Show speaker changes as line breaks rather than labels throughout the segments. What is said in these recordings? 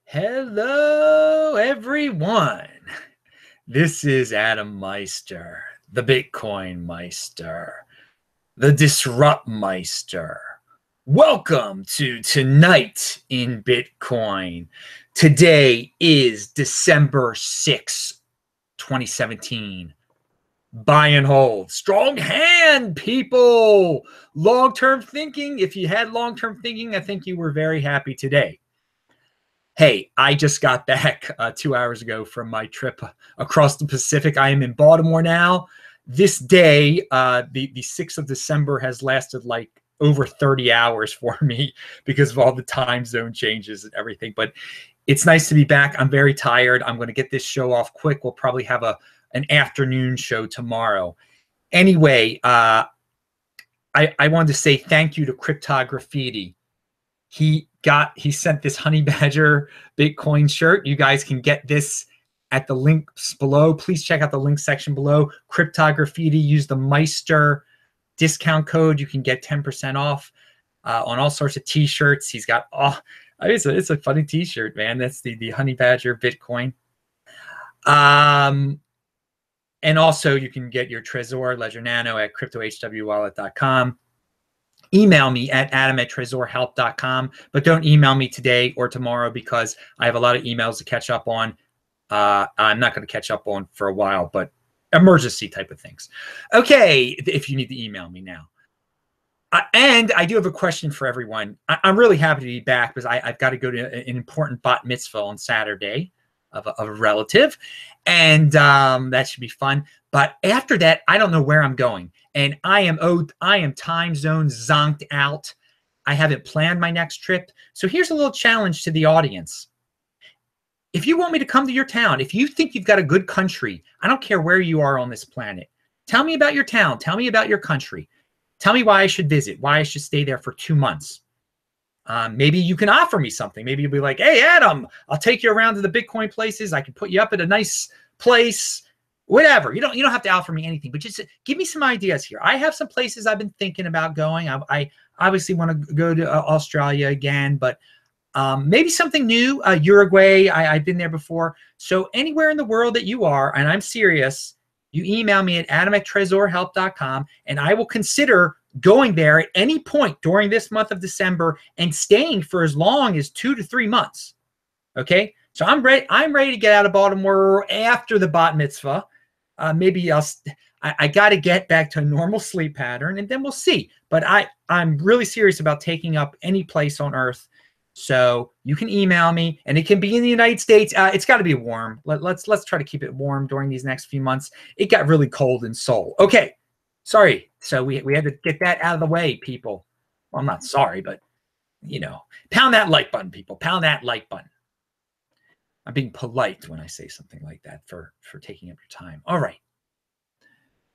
Hello, everyone. This is Adam Meister, the Bitcoin Meister, the Disrupt Meister. Welcome to Tonight in Bitcoin. Today is December 6th, 2017. Buy and hold. Strong hand, people. Long-term thinking. If you had long-term thinking, I think you were very happy today. Hey, I just got back 2 hours ago from my trip across the Pacific. I am in Baltimore now. This day, the 6th of December, has lasted like over 30 hours for me because of all the time zone changes and everything. But it's nice to be back. I'm very tired. I'm going to get this show off quick. We'll probably have an afternoon show tomorrow. Anyway, I wanted to say thank you to Cryptograffiti. He sent this Honey Badger Bitcoin shirt. You guys can get this at the links below. Please check out the link section below. Cryptograffiti, use the Meister discount code. You can get 10% off on all sorts of t-shirts. He's got it's a funny t-shirt, man. That's the Honey Badger Bitcoin. And also you can get your Trezor Ledger Nano at cryptohwwallet.com. Email me at adam@trezorhelp.com, but don't email me today or tomorrow because I have a lot of emails to catch up on. I'm not going to catch up on for a while, but emergency type of things. Okay, if you need to email me now. And I do have a question for everyone. I'm really happy to be back because I've got to go to an important bat mitzvah on Saturday of a relative, and that should be fun. But after that, I don't know where I'm going. And I am time zone zonked out. I haven't planned my next trip. So here's a little challenge to the audience. If you want me to come to your town, if you think you've got a good country, I don't care where you are on this planet. Tell me about your town. Tell me about your country. Tell me why I should visit, why I should stay there for 2 months. Maybe you can offer me something. Maybe you'll be like, hey, Adam, I'll take you around to the Bitcoin places. I can put you up at a nice place. Whatever. You don't have to offer me anything, but just give me some ideas here. I have some places I've been thinking about going. I obviously want to go to Australia again, but maybe something new. Uruguay, I've been there before. So anywhere in the world that you are, and I'm serious, you email me at adam@trezorhelp.com, and I will consider going there at any point during this month of December and staying for as long as 2 to 3 months. Okay? So I'm ready to get out of Baltimore after the bat mitzvah. Maybe I got to get back to a normal sleep pattern, and then we'll see. But I'm really serious about taking up any place on earth. So you can email me, and it can be in the United States. It's got to be warm. Let's try to keep it warm during these next few months. It got really cold in Seoul. Okay, sorry. So we had to get that out of the way, people. Well, I'm not sorry, but pound that like button, people. Pound that like button. I'm being polite when I say something like that for taking up your time. All right.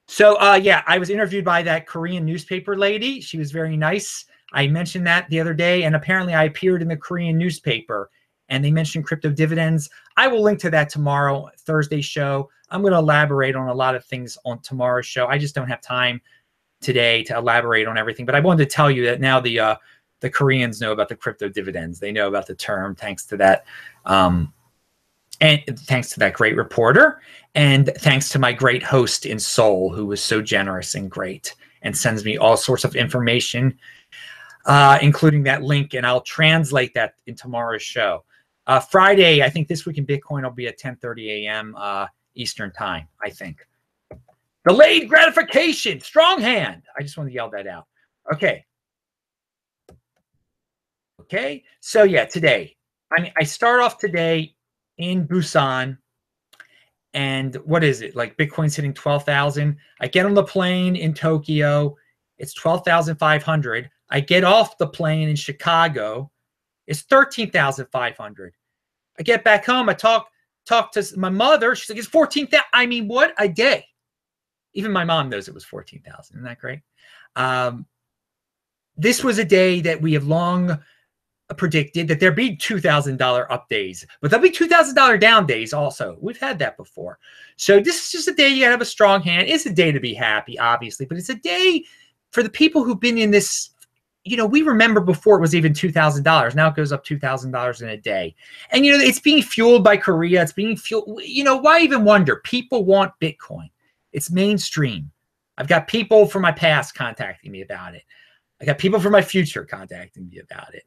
So, yeah, I was interviewed by that Korean newspaper lady. She was very nice. I mentioned that the other day, and apparently I appeared in the Korean newspaper, and they mentioned crypto dividends. I will link to that tomorrow, Thursday's show. I'm going to elaborate on a lot of things on tomorrow's show. I just don't have time today to elaborate on everything, but I wanted to tell you that now the Koreans know about the crypto dividends. They know about the term thanks to that. And thanks to that great reporter, and thanks to my great host in Seoul, who was so generous and great and sends me all sorts of information, including that link, and I'll translate that in tomorrow's show. Friday, I think This Week in Bitcoin will be at 10:30 a.m. Eastern time, I think. Delayed gratification, strong hand. I just want to yell that out. Okay. Okay, so yeah, today. I start off today in Busan, and what is it? Like Bitcoin's hitting 12,000. I get on the plane in Tokyo. It's 12,500. I get off the plane in Chicago. It's 13,500. I get back home. I talk to my mother. She's like, it's 14,000. I mean, what a day. Even my mom knows it was 14,000. Isn't that great? This was a day that we have long predicted that there'd be $2,000 up days, but there'll be $2,000 down days also. We've had that before. So this is just a day you gotta have a strong hand. It's a day to be happy, obviously, but it's a day for the people who've been in this you know, we remember before it was even $2,000. Now it goes up $2,000 in a day. And, you know, it's being fueled by Korea. It's being fueled. You know, why even wonder? People want Bitcoin. It's mainstream. I've got people from my past contacting me about it. I got people from my future contacting me about it.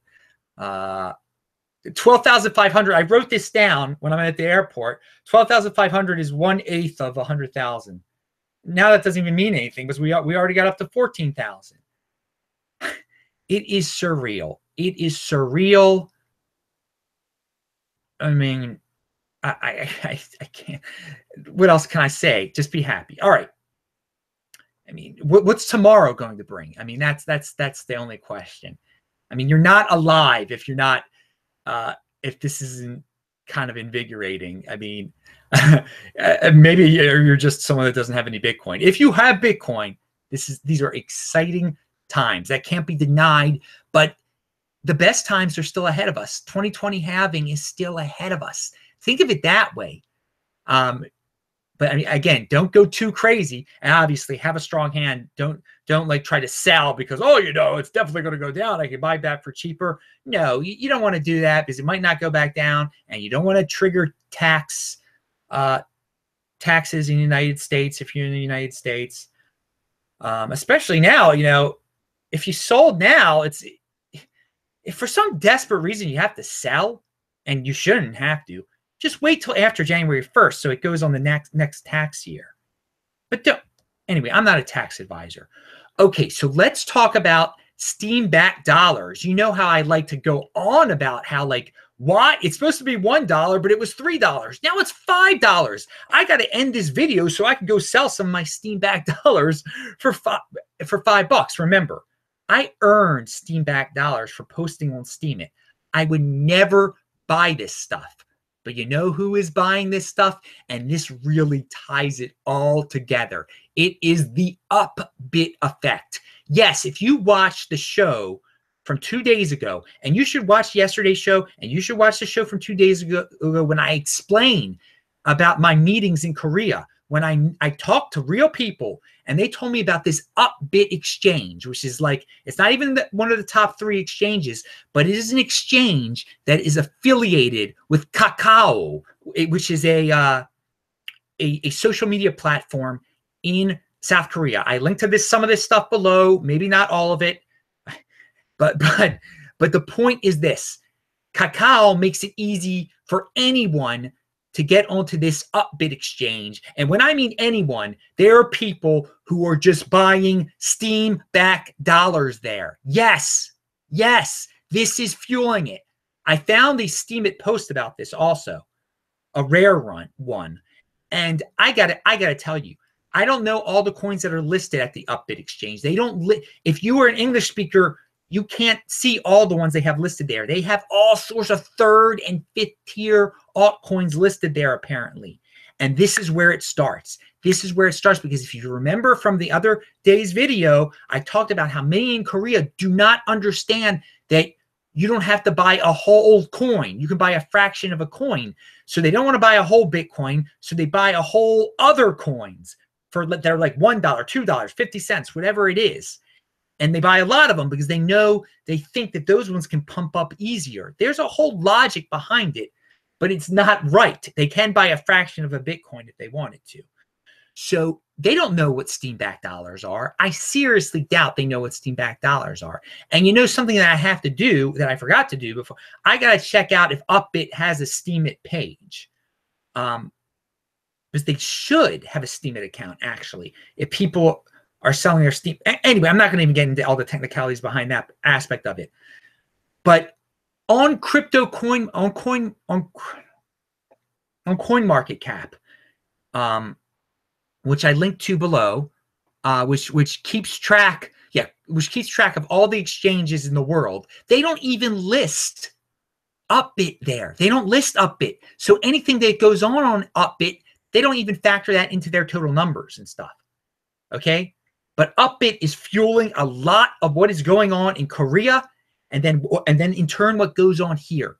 12,500. I wrote this down when I'm at the airport. 12,500 is 1/8 of 100,000. Now that doesn't even mean anything because we already got up to 14,000. It is surreal. It is surreal. I mean, I can't. What else can I say? Just be happy. All right. I mean, what's tomorrow going to bring? I mean, that's the only question. I mean, you're not alive if you're not. If this isn't kind of invigorating. I mean, maybe you're just someone that doesn't have any Bitcoin. If you have Bitcoin, these are exciting times that can't be denied, but the best times are still ahead of us. 2020 halving is still ahead of us. Think of it that way. But I mean, again, don't go too crazy, and obviously have a strong hand. Don't like try to sell because, oh, you know, it's definitely going to go down. I can buy back for cheaper. No, you don't want to do that because it might not go back down, and you don't want to trigger taxes in the United States if you're in the United States. Especially now, you know, if you sold now, if for some desperate reason you have to sell, and you shouldn't have to, just wait till after January 1st so it goes on the next tax year. But anyway, I'm not a tax advisor. Okay, so let's talk about Steam-backed dollars. You know how I like to go on about how, like, why it's supposed to be $1, but it was $3. Now it's $5. I got to end this video so I can go sell some of my Steam-backed dollars for $5. Remember, I earned Steam-backed dollars for posting on Steemit. I would never buy this stuff. But you know who is buying this stuff? And this really ties it all together. It is the Upbit effect. Yes, if you watch the show from 2 days ago, and you should watch yesterday's show, and you should watch the show from 2 days ago when I explain about my meetings in Korea, when I talked to real people, and they told me about this Upbit exchange, which is like, it's not even one of the top 3 exchanges, but it is an exchange that is affiliated with Kakao, which is a social media platform in South Korea. I linked to some of this stuff below, maybe not all of it, but the point is this: Kakao makes it easy for anyone to get onto this Upbit exchange. And when I mean anyone, there are people who are just buying Steam-backed dollars there. Yes, this is fueling it. I found a Steemit post about this also, a rare one. And I gotta tell you, I don't know all the coins that are listed at the Upbit exchange. They don't if you are an English speaker, you can't see all the ones they have listed there. They have all sorts of 3rd and 5th tier altcoins listed there, apparently. And this is where it starts. This is where it starts because if you remember from the other day's video, I talked about how many in Korea do not understand that you don't have to buy a whole coin. You can buy a fraction of a coin. So they don't want to buy a whole Bitcoin. So they buy a whole other coins they're like $1, $2, 50 cents, whatever it is. And they buy a lot of them because they think that those ones can pump up easier. There's a whole logic behind it, but it's not right. They can buy a fraction of a Bitcoin if they wanted to. So they don't know what Steam-backed dollars are. I seriously doubt they know what Steam-backed dollars are. And you know something that I have to do that I forgot to do before? I got to check out if Upbit has a Steemit page. Because they should have a Steemit account, actually. If people are selling their Steam. Anyway, I'm not going to even get into all the technicalities behind that aspect of it. But on CryptoCoin, on CoinMarketCap, which I linked to below, which keeps track of all the exchanges in the world. They don't even list Upbit there. They don't list Upbit. So anything that goes on Upbit, they don't even factor that into their total numbers and stuff. Okay? But Upbit is fueling a lot of what is going on in Korea, and then in turn what goes on here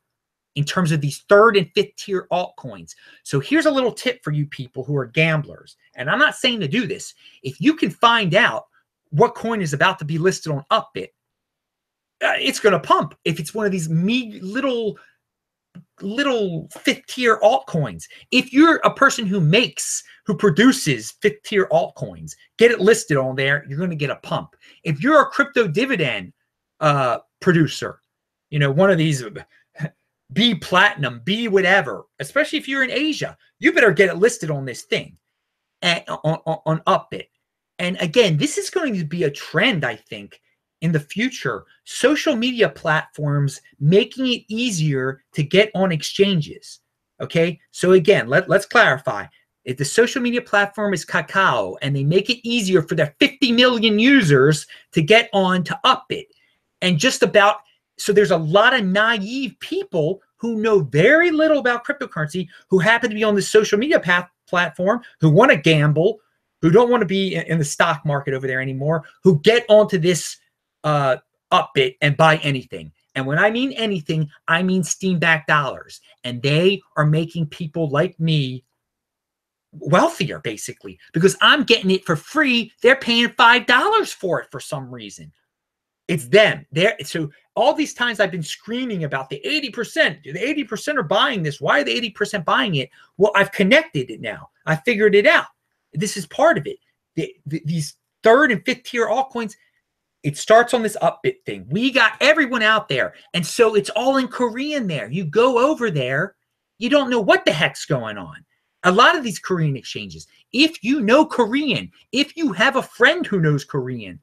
in terms of these 3rd and 5th tier altcoins. So here's a little tip for you people who are gamblers. And I'm not saying to do this. If you can find out what coin is about to be listed on Upbit, it's going to pump. If it's one of these little fifth tier altcoins, if you're a person who produces fifth tier altcoins, get it listed on there, you're going to get a pump. If you're a crypto dividend producer, one of these B platinum, B whatever, especially if you're in Asia, you better get it listed on this thing on Upbit. And again, this is going to be a trend, I think, in the future. Social media platforms making it easier to get on exchanges. Okay, so again, let's clarify. If the social media platform is Kakao and they make it easier for their 50 million users to get on to Upbit, and so there's a lot of naive people who know very little about cryptocurrency, who happen to be on the social media platform, who want to gamble, who don't want to be in the stock market over there anymore, who get onto this Upbit and buy anything. And when I mean anything, I mean Steam-backed dollars. And they are making people like me wealthier, basically, because I'm getting it for free. They're paying $5 for it for some reason. It's them. So all these times I've been screaming about the 80%. The 80% are buying this. Why are the 80% buying it? Well, I've connected it now. I figured it out. This is part of it. These third and fifth tier altcoins, it starts on this Upbit thing. We got everyone out there. And so it's all in Korean there. You go over there, you don't know what the heck's going on. A lot of these Korean exchanges, if you know Korean, if you have a friend who knows Korean,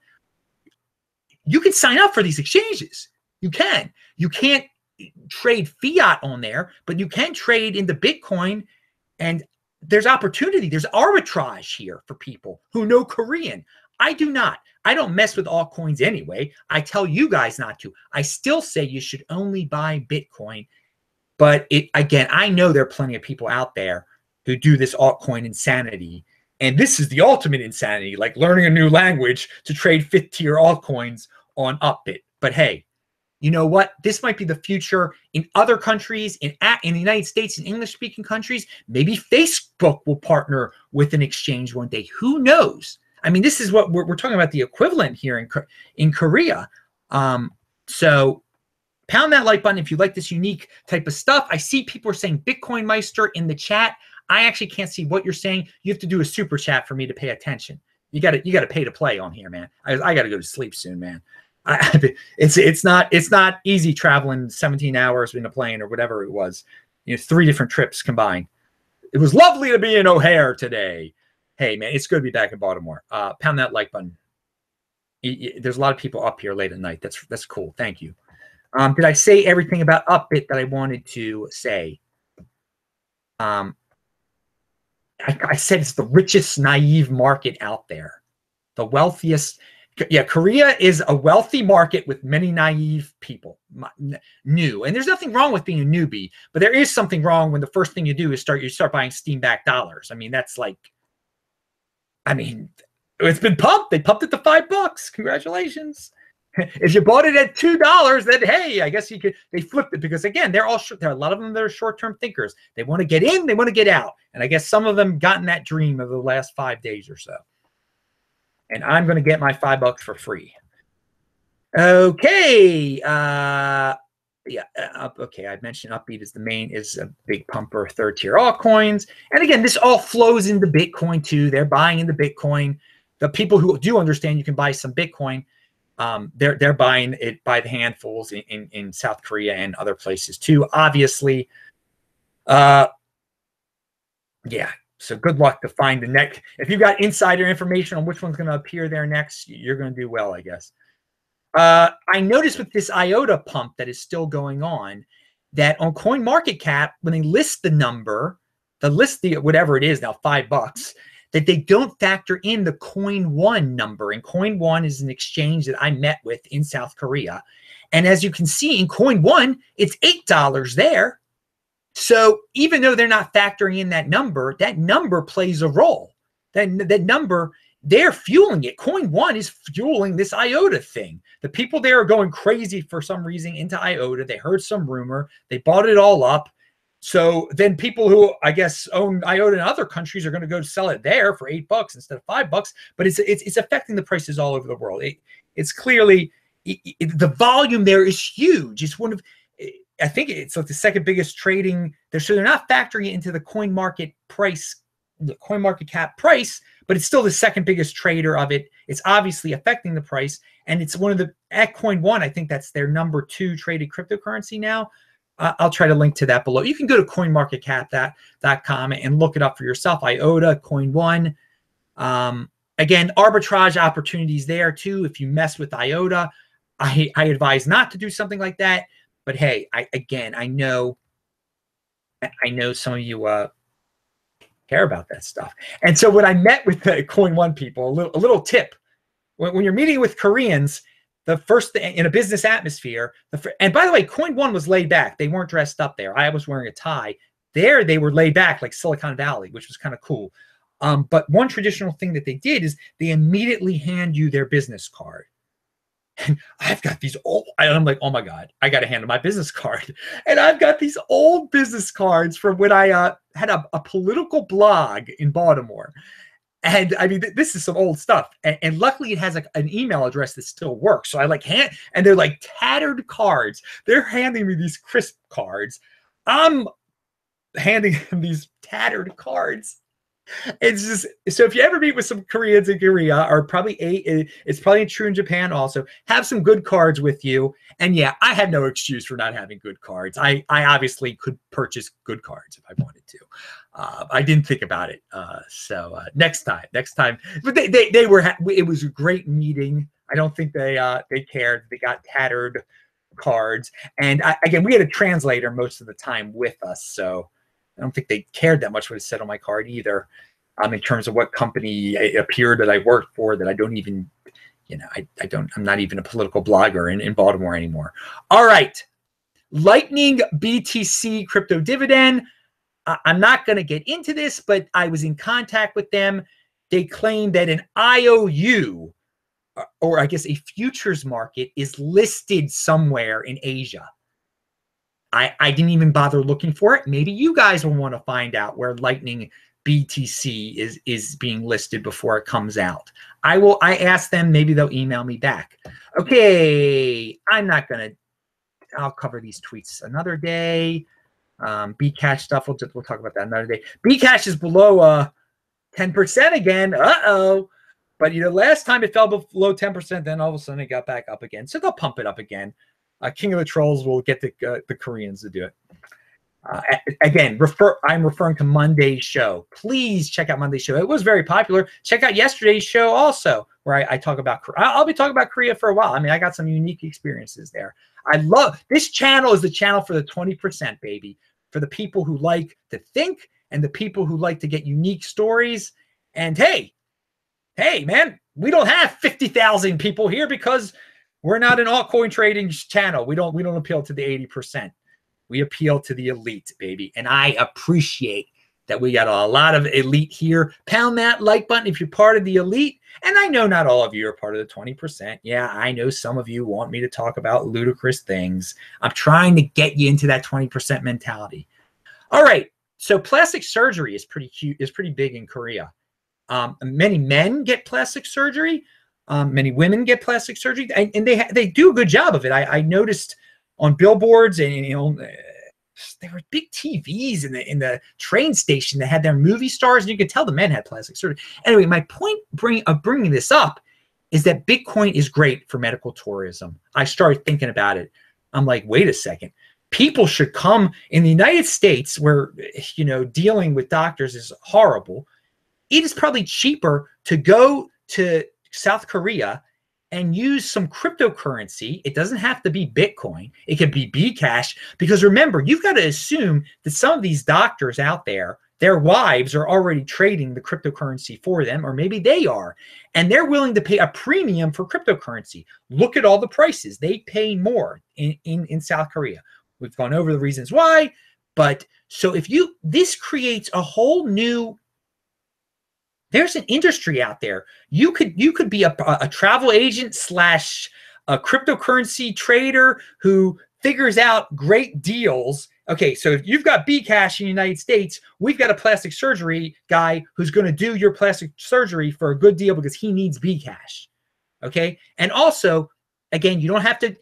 you can sign up for these exchanges. You can. You can't trade fiat on there, but you can trade into Bitcoin, and there's opportunity. There's arbitrage here for people who know Korean. I do not. I don't mess with altcoins anyway. I tell you guys not to. I still say you should only buy Bitcoin. But again, I know there are plenty of people out there who do this altcoin insanity. And this is the ultimate insanity, like learning a new language to trade fifth tier altcoins on Upbit. But hey, you know what? This might be the future in other countries, in the United States, in English-speaking countries. Maybe Facebook will partner with an exchange one day. Who knows? I mean, this is what we're talking about, the equivalent here in Korea. So pound that like button if you like this unique type of stuff. I see people are saying Bitcoin Meister in the chat. I actually can't see what you're saying. You have to do a super chat for me to pay attention. You got to pay to play on here, man. I got to go to sleep soon, man. It's not easy traveling 17 hours in a plane or whatever it was. 3 different trips combined. It was lovely to be in O'Hare today. Hey, man, it's good to be back in Baltimore. Pound that like button. There's a lot of people up here late at night. That's cool. Thank you. Did I say everything about Upbit that I wanted to say? I said it's the richest naive market out there. The wealthiest. Yeah, Korea is a wealthy market with many naive people. New. And there's nothing wrong with being a newbie, but there is something wrong when the first thing you do is start buying Steam-backed dollars. I mean, that's like, it's been pumped. They pumped it to $5. Congratulations. If you bought it at $2, then hey, I guess you could. They flipped it because again, there are a lot of them that are short-term thinkers. They want to get in, they want to get out, and I guess some of them gotten that dream of the last 5 days or so. And I'm going to get my $5 for free. Okay. Okay. I mentioned Upbeat is a big pumper, third tier altcoins. And again, this all flows into Bitcoin too. They're buying into Bitcoin. The people who do understand you can buy some Bitcoin, they're buying it by the handfuls in South Korea and other places too, obviously. Yeah. So good luck to find the next. If you've got insider information on which one's going to appear there next, you're going to do well, I guess. I noticed with this IOTA pump that is still going on, that on CoinMarketCap, when they list the number, whatever it is now, $5, that they don't factor in the Coin One number. And Coin One is an exchange that I met with in South Korea. And as you can see in Coin One, it's $8 there. So even though they're not factoring in that number plays a role. That number, they're fueling it. Coin One is fueling this IOTA thing. The people there are going crazy for some reason into IOTA. They heard some rumor. They bought it all up. So then people who, I guess, own IOTA in other countries are going to go sell it there for $8 instead of $5. But it's affecting the prices all over the world. It's clearly, the volume there is huge. It's one of, I think it's like the second biggest trading there. So they're not factoring it into the coin market price, the coin market cap price, but it's still the second biggest trader of it. It's obviously affecting the price. And it's one of the, at Coin One, I think that's their #2 traded cryptocurrency now. I'll try to link to that below. You can go to coinmarketcap.com and look it up for yourself. IOTA, Coin One. Again, arbitrage opportunities there too. If you mess with IOTA, I advise not to do something like that. But hey, I know some of you care about that stuff. And so when I met with the Coin One people, a little tip: when you're meeting with Koreans, the first thing in a business atmosphere, and by the way, Coin One was laid back. They weren't dressed up there. I was wearing a tie. There, they were laid back like Silicon Valley, which was kind of cool. But one traditional thing that they did is they immediately hand you their business card. And I've got these old, I'm like, oh my God, I got to hand them my business card. And I've got these old business cards from when I had a political blog in Baltimore. And I mean, this is some old stuff. And luckily it has like an email address that still works. So I like and they're like tattered cards. They're handing me these crisp cards. I'm handing them these tattered cards. It's just, so if you ever meet with some Koreans in Korea, or probably it's probably true in Japan also, have some good cards with you. And yeah, I had no excuse for not having good cards. I obviously could purchase good cards if I wanted to. I didn't think about it. So next time, but they were, it was a great meeting. I don't think they cared. They got tattered cards. And again, we had a translator most of the time with us. So I don't think they cared that much what it said on my card either, in terms of what company it appeared that I worked for, that I don't even, I'm not even a political blogger in Baltimore anymore. All right. Lightning BTC crypto dividend. I'm not going to get into this, but I was in contact with them. They claim that an IOU, or I guess a futures market, is listed somewhere in Asia. I didn't even bother looking for it. Maybe you guys will want to find out where Lightning BTC is being listed before it comes out. I asked them, maybe they'll email me back. Okay, I'll cover these tweets another day. Bcash stuff, we'll talk about that another day. Bcash is below 10% again. Uh-oh. But last time it fell below 10%, then all of a sudden it got back up again. So they'll pump it up again. King of the Trolls will get the Koreans to do it. Again, I'm referring to Monday's show. Please check out Monday's show. It was very popular. Check out yesterday's show also, where I talk about Korea. I'll be talking about Korea for a while. I mean, I got some unique experiences there. I love this channel. Is the channel for the 20%, baby, for the people who like to think and the people who like to get unique stories. And hey, man, we don't have 50,000 people here because we're not an altcoin trading channel. We don't appeal to the 80%. We appeal to the elite, baby. And I appreciate that we got a lot of elite here. Pound that like button if you're part of the elite. And I know not all of you are part of the 20%. Yeah, I know some of you want me to talk about ludicrous things. I'm trying to get you into that 20% mentality. All right. So plastic surgery is pretty cute, is pretty big in Korea. Many men get plastic surgery. Many women get plastic surgery, and they do a good job of it. I noticed on billboards, and there were big TVs in the train station that had their movie stars, and you could tell the men had plastic surgery. Anyway, my point of bringing this up is that Bitcoin is great for medical tourism. I started thinking about it. I'm like, wait a second. People should come in the United States, where dealing with doctors is horrible. It is probably cheaper to go to South Korea and use some cryptocurrency. It doesn't have to be Bitcoin. It could be Bcash, because remember, you've got to assume that some of these doctors out there, their wives are already trading the cryptocurrency for them, or maybe they are, and they're willing to pay a premium for cryptocurrency. Look at all the prices. They pay more in South Korea. We've gone over the reasons why, but so this creates a whole new, there's an industry out there. You could be a travel agent slash a cryptocurrency trader who figures out great deals. Okay, so if you've got Bcash in the United States, we've got a plastic surgery guy who's going to do your plastic surgery for a good deal because he needs Bcash. Okay, and also again, you don't have to,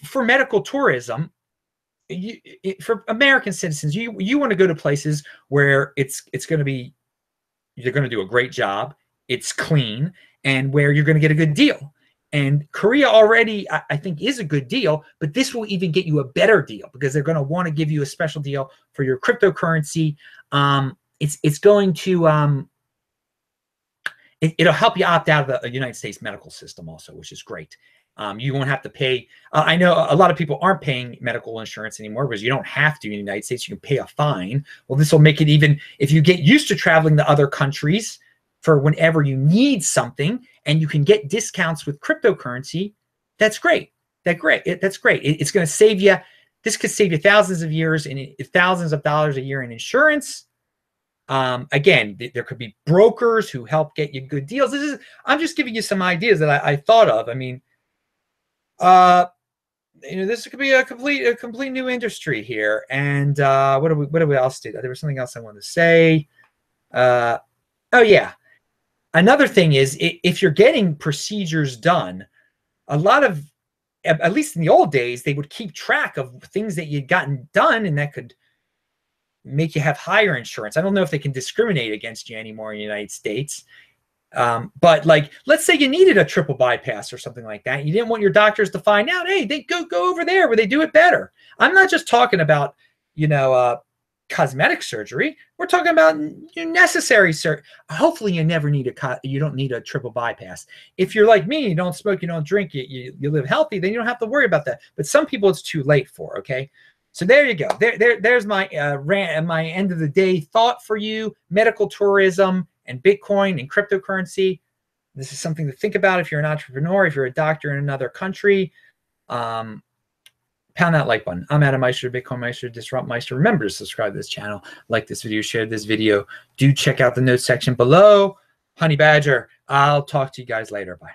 for medical tourism, for American citizens, you want to go to places where it's going to be, you're going to do a great job, it's clean, and where you're going to get a good deal. And Korea already, I think, is a good deal, but this will even get you a better deal because they're going to want to give you a special deal for your cryptocurrency. It's going to it'll help you opt out of the United States medical system also, which is great. You won't have to pay. I know a lot of people aren't paying medical insurance anymore because you don't have to in the United States. You can pay a fine. Well, this will make it even, if you get used to traveling to other countries for whenever you need something and you can get discounts with cryptocurrency, that's great. That's great. It's going to save you. This could save you thousands of years and thousands of dollars a year in insurance. Again, there could be brokers who help get you good deals. I'm just giving you some ideas that I thought of. I mean, this could be a complete new industry here. And what do we else do? There was something else I wanted to say. Oh yeah, another thing is if you're getting procedures done, a lot of, at least in the old days, they would keep track of things that you'd gotten done, and that could make you have higher insurance. I don't know if they can discriminate against you anymore in the United States. But like, let's say you needed a triple bypass or something like that. You didn't want your doctors to find out, hey, they go over there where they do it better. I'm not just talking about, cosmetic surgery. We're talking about necessary surgery. Hopefully you never need you don't need a triple bypass. If you're like me, you don't smoke, you don't drink, you live healthy, then you don't have to worry about that. But some people it's too late for, okay? So there you go. There's my rant, my end of the day thought for you. Medical tourism and Bitcoin and cryptocurrency. This is something to think about if you're an entrepreneur, if you're a doctor in another country. Pound that like button. I'm Adam Meister, Bitcoin Meister, Disrupt Meister. Remember to subscribe to this channel, like this video, share this video. Do check out the notes section below. Honey Badger, I'll talk to you guys later. Bye.